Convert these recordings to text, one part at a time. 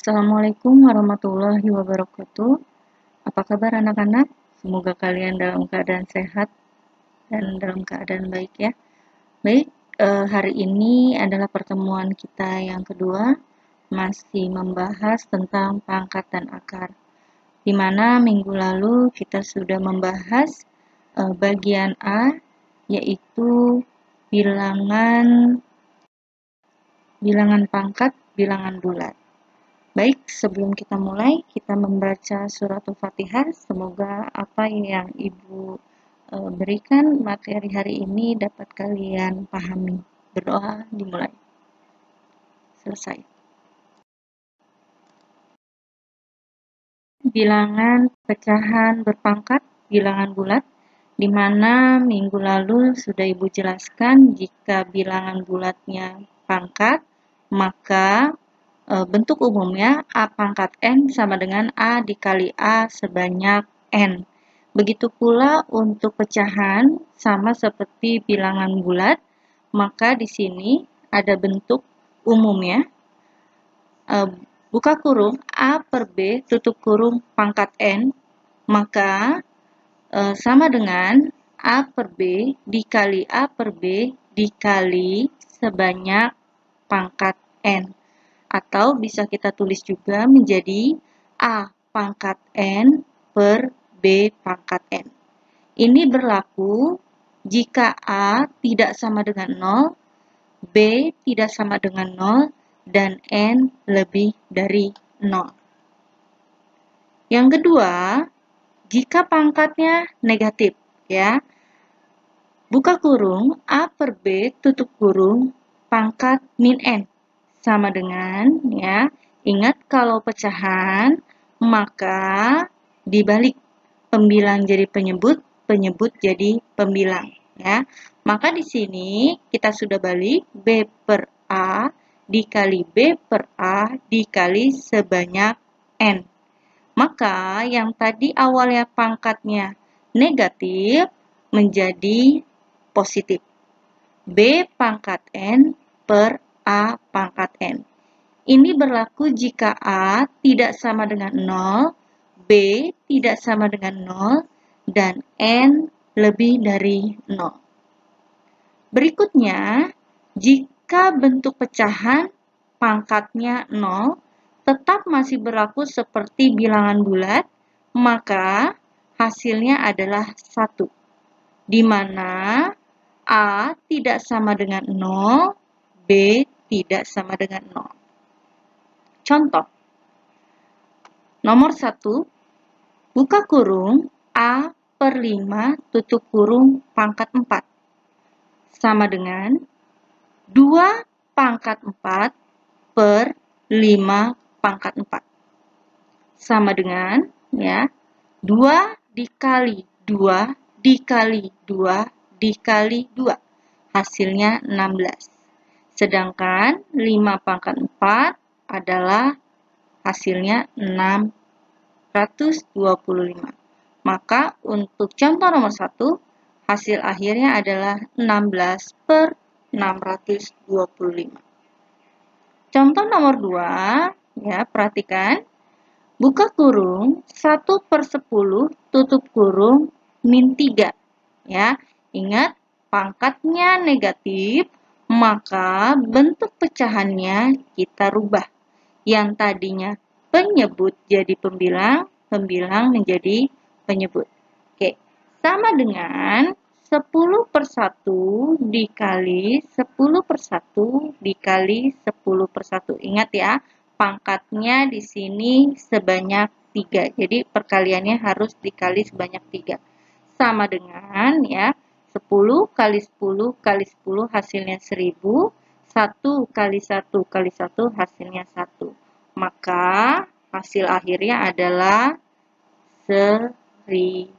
Assalamualaikum warahmatullahi wabarakatuh. Apa kabar anak-anak? Semoga kalian dalam keadaan sehat dan dalam keadaan baik ya. Baik, hari ini adalah pertemuan kita yang kedua, masih membahas tentang pangkat dan akar. Di mana minggu lalu kita sudah membahas bagian A, yaitu bilangan pangkat, bilangan bulat. Baik, sebelum kita mulai, kita membaca surat Al-Fatihah. Semoga apa yang Ibu berikan materi hari ini dapat kalian pahami. Berdoa dimulai. Selesai. Bilangan pecahan berpangkat, bilangan bulat, di mana minggu lalu sudah Ibu jelaskan jika bilangan bulatnya pangkat, maka bentuk umumnya A pangkat N sama dengan A dikali A sebanyak N. Begitu pula untuk pecahan, sama seperti bilangan bulat, maka di sini ada bentuk umumnya, buka kurung A per B tutup kurung pangkat N, maka sama dengan A per B dikali A per B dikali sebanyak pangkat N. Atau bisa kita tulis juga menjadi A pangkat N per B pangkat N. Ini berlaku jika A tidak sama dengan 0, B tidak sama dengan 0, dan N lebih dari 0. Yang kedua, jika pangkatnya negatif, ya. Buka kurung A per B tutup kurung pangkat min N. Sama dengan, ya, ingat kalau pecahan, maka dibalik pembilang jadi penyebut, penyebut jadi pembilang, ya. Maka di sini kita sudah balik B per A dikali B per A dikali sebanyak N. Maka yang tadi awalnya pangkatnya negatif menjadi positif. B pangkat N per A pangkat N. Ini berlaku jika A tidak sama dengan 0, B tidak sama dengan 0, dan N lebih dari 0. Berikutnya, jika bentuk pecahan pangkatnya 0, tetap masih berlaku seperti bilangan bulat, maka hasilnya adalah 1. Di mana A tidak sama dengan 0, B tidak sama dengan 0. Contoh, nomor 1, buka kurung A per 5 tutup kurung pangkat 4. Sama dengan 2 pangkat 4 per 5 pangkat 4. Sama dengan, ya, 2 dikali 2 dikali 2 dikali 2. Hasilnya 16. Sedangkan 5 pangkat 4 adalah hasilnya 625. Maka untuk contoh nomor 1, hasil akhirnya adalah 16 per 625. Contoh nomor 2, ya, perhatikan. Buka kurung 1 per 10 tutup kurung min 3. Ya, ingat pangkatnya negatif, maka bentuk pecahannya kita rubah. Yang tadinya penyebut jadi pembilang, pembilang menjadi penyebut. Oke, sama dengan 10 per 1 dikali 10 per 1 dikali 10 per 1. Ingat ya, pangkatnya di sini sebanyak 3. Jadi perkaliannya harus dikali sebanyak 3. Sama dengan, ya, 10 kali 10 kali 10 hasilnya 1000. 1 kali 1 kali 1 hasilnya 1. Maka hasil akhirnya adalah 1000.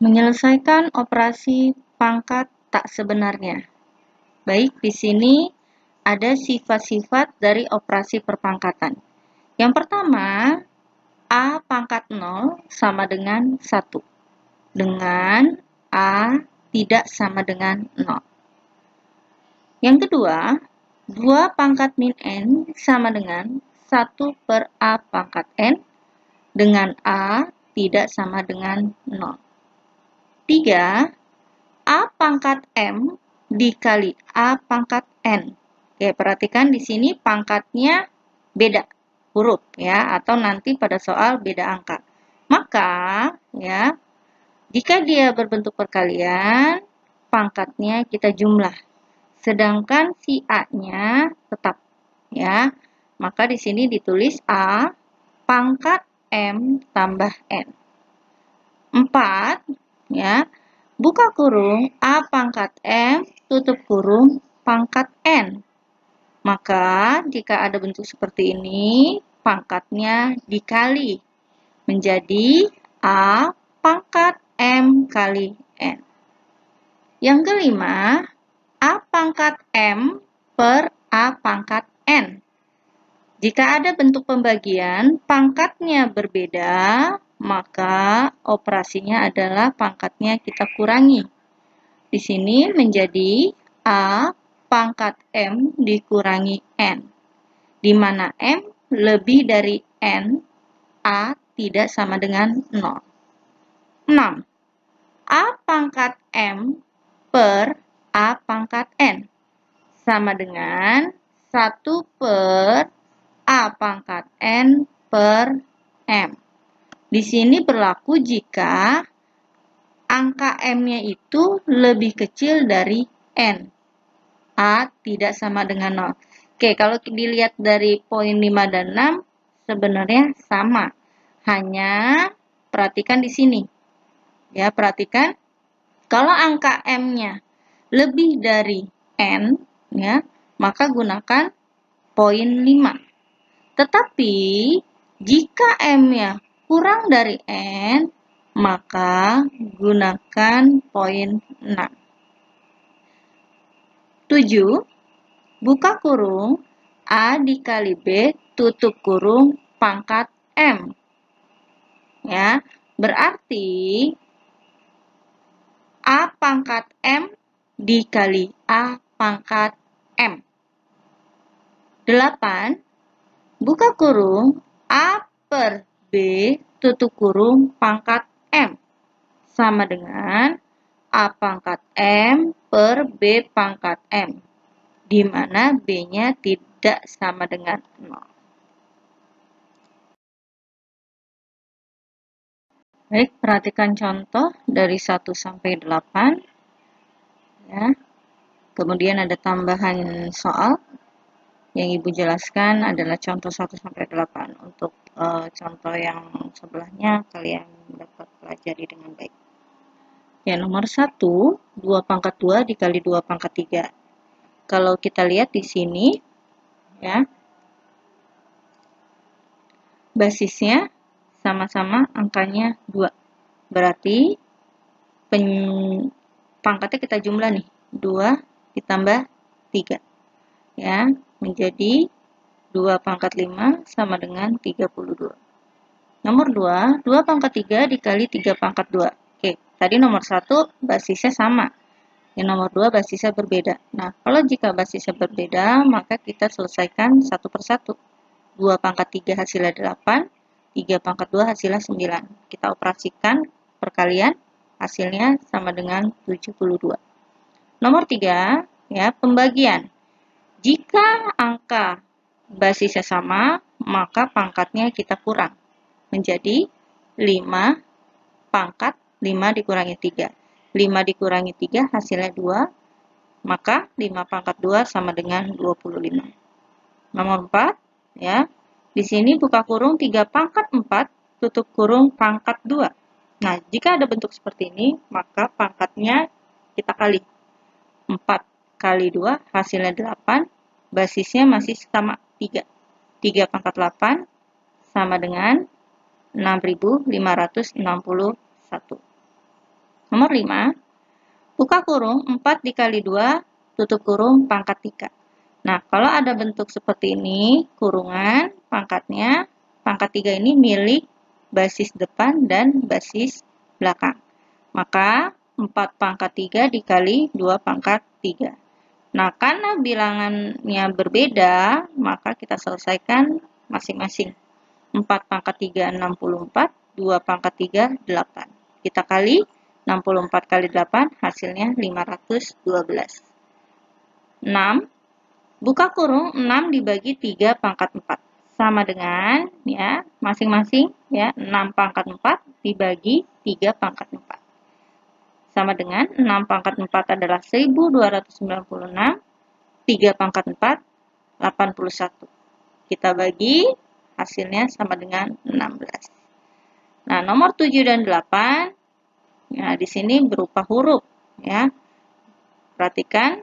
Menyelesaikan operasi pangkat tak sebenarnya. Baik, di sini ada sifat-sifat dari operasi perpangkatan. Yang pertama, A pangkat 0 sama dengan 1. Dengan A tidak sama dengan 0. Yang kedua, 2 pangkat min N sama dengan 1 per A pangkat N dengan A tidak sama dengan 0. 3. A pangkat M dikali A pangkat N. Oke, perhatikan di sini pangkatnya beda huruf ya, atau nanti pada soal beda angka. Maka ya, jika dia berbentuk perkalian, pangkatnya kita jumlah. Sedangkan si A-nya tetap ya. Maka di sini ditulis A pangkat M tambah N. 4 ya. Buka kurung A pangkat M tutup kurung pangkat N. Maka jika ada bentuk seperti ini, pangkatnya dikali menjadi A pangkat M kali N. Yang kelima, A pangkat M per A pangkat N. Jika ada bentuk pembagian, pangkatnya berbeda, maka operasinya adalah pangkatnya kita kurangi. Di sini menjadi A pangkat M dikurangi N, di mana M lebih dari N, A tidak sama dengan 0. 6. A pangkat M per A pangkat N sama dengan 1 per A pangkat N per M. Di sini berlaku jika angka M-nya itu lebih kecil dari N. A tidak sama dengan 0. Oke, kalau dilihat dari poin 5 dan 6, sebenarnya sama. Hanya perhatikan di sini. Ya, perhatikan. Kalau angka M-nya lebih dari N, ya, maka gunakan poin 5. Tetapi, jika M-nya kurang dari N, maka gunakan poin 6. 7. Buka kurung A dikali B tutup kurung pangkat M. Ya, berarti A pangkat M dikali A pangkat M. 8. Buka kurung A per B tutup kurung pangkat M. Sama dengan A pangkat M per B pangkat M. Di mana B-nya tidak sama dengan 0. Baik, perhatikan contoh dari 1 sampai 8. Ya. Kemudian ada tambahan soal. Yang Ibu jelaskan adalah contoh 1 sampai 8. Untuk contoh yang sebelahnya kalian dapat pelajari dengan baik. Ya, nomor 1, 2 pangkat 2 dikali 2 pangkat 3. Kalau kita lihat di sini, ya, basisnya sama-sama angkanya 2. Berarti pangkatnya kita jumlah nih, 2 ditambah 3. Ya, menjadi 2 pangkat 5 sama dengan 32. Nomor 2, 2 pangkat 3 dikali 3 pangkat 2. Oke, tadi nomor 1 basisnya sama. Yang nomor 2 basisnya berbeda. Nah, kalau jika basisnya berbeda, maka kita selesaikan satu persatu. 2 pangkat 3 hasilnya 8, 3 pangkat 2 hasilnya 9. Kita operasikan perkalian, hasilnya sama dengan 72. Nomor 3, ya, pembagian. Jika angka basisnya sama, maka pangkatnya kita kurang. Menjadi 5 pangkat 5 dikurangi 3. 5 dikurangi 3 hasilnya 2, maka 5 pangkat 2 sama dengan 25. Nomor 4, ya. Di sini buka kurung 3 pangkat 4 tutup kurung pangkat 2. Nah, jika ada bentuk seperti ini, maka pangkatnya kita kali. 4 kali 2 hasilnya 8, basisnya masih sama 3. 3 pangkat 8 sama dengan 6.561. Nomor 5, buka kurung 4 dikali 2 tutup kurung pangkat 3. Nah, kalau ada bentuk seperti ini, kurungan pangkatnya, pangkat 3 ini milik basis depan dan basis belakang. Maka 4 pangkat 3 dikali 2 pangkat 3. Nah, karena bilangannya berbeda, maka kita selesaikan masing-masing. 4 pangkat 3, 64. 2 pangkat 3, 8. Kita kali 64 kali 8, hasilnya 512. 6. Buka kurung 6 dibagi 3 pangkat 4. Sama dengan, ya, masing-masing, ya, 6 pangkat 4 dibagi 3 pangkat 4. Sama dengan 6 pangkat 4 adalah 1296, 3 pangkat 4, 81. Kita bagi, hasilnya sama dengan 16. Nah, nomor 7 dan 8, nah, di sini berupa huruf, ya. Perhatikan,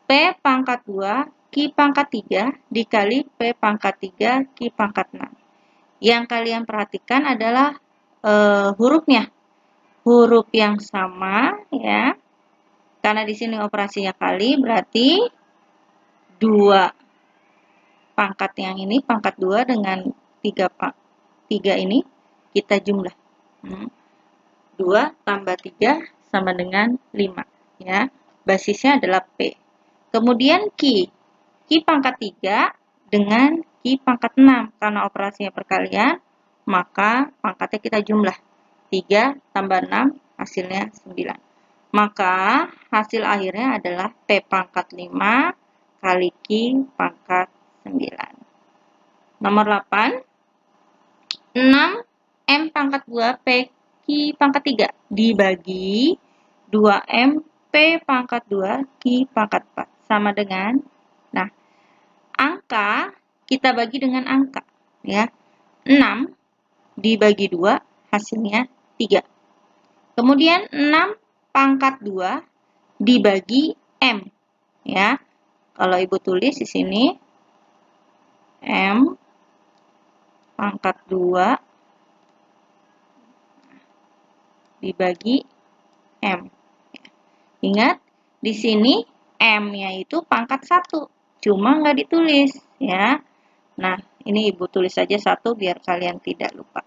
P pangkat 2, Q pangkat 3 dikali P pangkat 3, Q pangkat 6. Yang kalian perhatikan adalah hurufnya. Huruf yang sama, ya. Karena di sini operasinya kali, berarti 2 pangkat yang ini, pangkat 2 dengan 3 ini, kita jumlah. 2 tambah 3 sama dengan 5. Ya. Basisnya adalah P. Kemudian Q. Q pangkat 3 dengan Q pangkat 6. Karena operasinya perkalian, maka pangkatnya kita jumlah. 3 tambah 6, hasilnya 9. Maka hasil akhirnya adalah P pangkat 5 kali Q pangkat 9. Nomor 8. 6 M pangkat 2 P Q pangkat 3 dibagi 2M P pangkat 2 Q pangkat 4. Sama dengan, nah, angka kita bagi dengan angka. Ya. 6 dibagi 2, hasilnya 3. Kemudian 6 pangkat 2 dibagi M. Ya. Kalau Ibu tulis di sini, M pangkat 2 dibagi M. Ingat, di sini M-nya itu pangkat 1. Cuma nggak ditulis. Ya. Nah, ini Ibu tulis saja 1 biar kalian tidak lupa.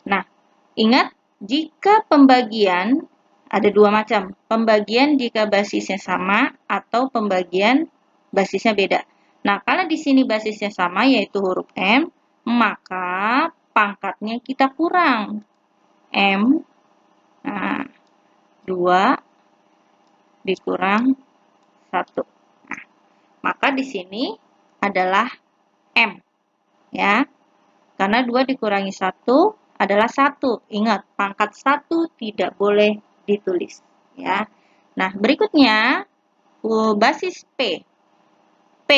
Nah, ingat, jika pembagian ada dua macam. Pembagian jika basisnya sama atau pembagian basisnya beda. Nah, kalau di sini basisnya sama yaitu huruf M, maka pangkatnya kita kurang. M, nah, 2 dikurang 1. Nah, maka di sini adalah M. Ya. Karena 2 dikurangi 1 adalah 1. Ingat, pangkat 1 tidak boleh ditulis. Ya. Nah, berikutnya, basis P. P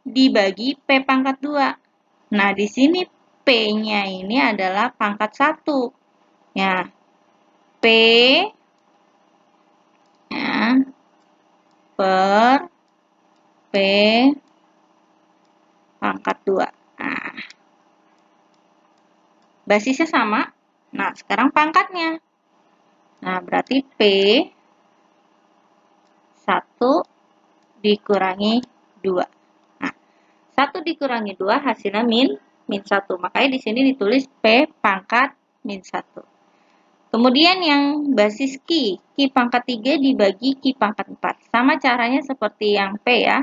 dibagi P pangkat 2. Nah, di sini P-nya ini adalah pangkat 1. Ya. P ya, per P pangkat 2. Nah, basisnya sama. Nah, sekarang pangkatnya. Nah, berarti P 1 dikurangi 2. Nah, 1 dikurangi 2 hasilnya min 1. Makanya di sini ditulis P pangkat min 1. Kemudian yang basis Q. Q pangkat 3 dibagi Q pangkat 4. Sama caranya seperti yang P ya.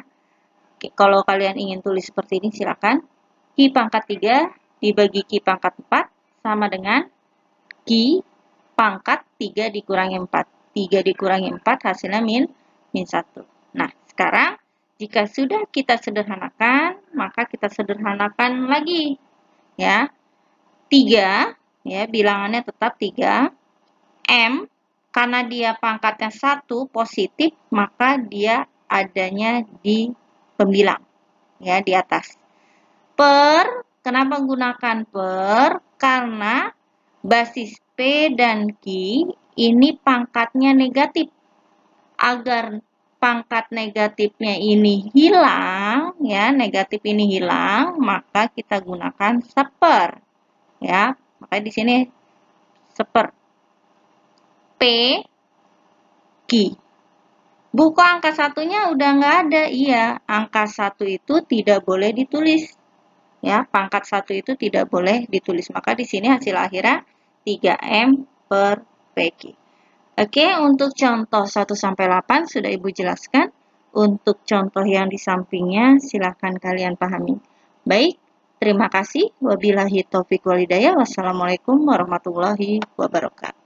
Kalau kalian ingin tulis seperti ini silakan. Q pangkat 3 dibagi Q pangkat 4 sama dengan Q pangkat 3 dikurangi 4. 3 dikurangi 4 hasilnya min 1. Nah, sekarang jika sudah kita sederhanakan, maka kita sederhanakan lagi. Ya. 3, ya, bilangannya tetap 3. M, karena dia pangkatnya 1 positif, maka dia adanya di pembilang. Ya, di atas. Per, kenapa menggunakan per? Karena basis P dan Q ini pangkatnya negatif. Agar pangkat negatifnya ini hilang, ya, negatif ini hilang, maka kita gunakan seper. Ya, makanya di sini seper. P, Q. Buku angka satunya udah nggak ada. Iya, angka 1 itu tidak boleh ditulis. Ya, pangkat 1 itu tidak boleh ditulis. Maka di sini hasil akhirnya 3M per PQ. Oke, untuk contoh 1-8 sudah Ibu jelaskan. Untuk contoh yang di sampingnya, silahkan kalian pahami. Baik, terima kasih. Wabillahi taufiq walhidayah. Wassalamualaikum warahmatullahi wabarakatuh.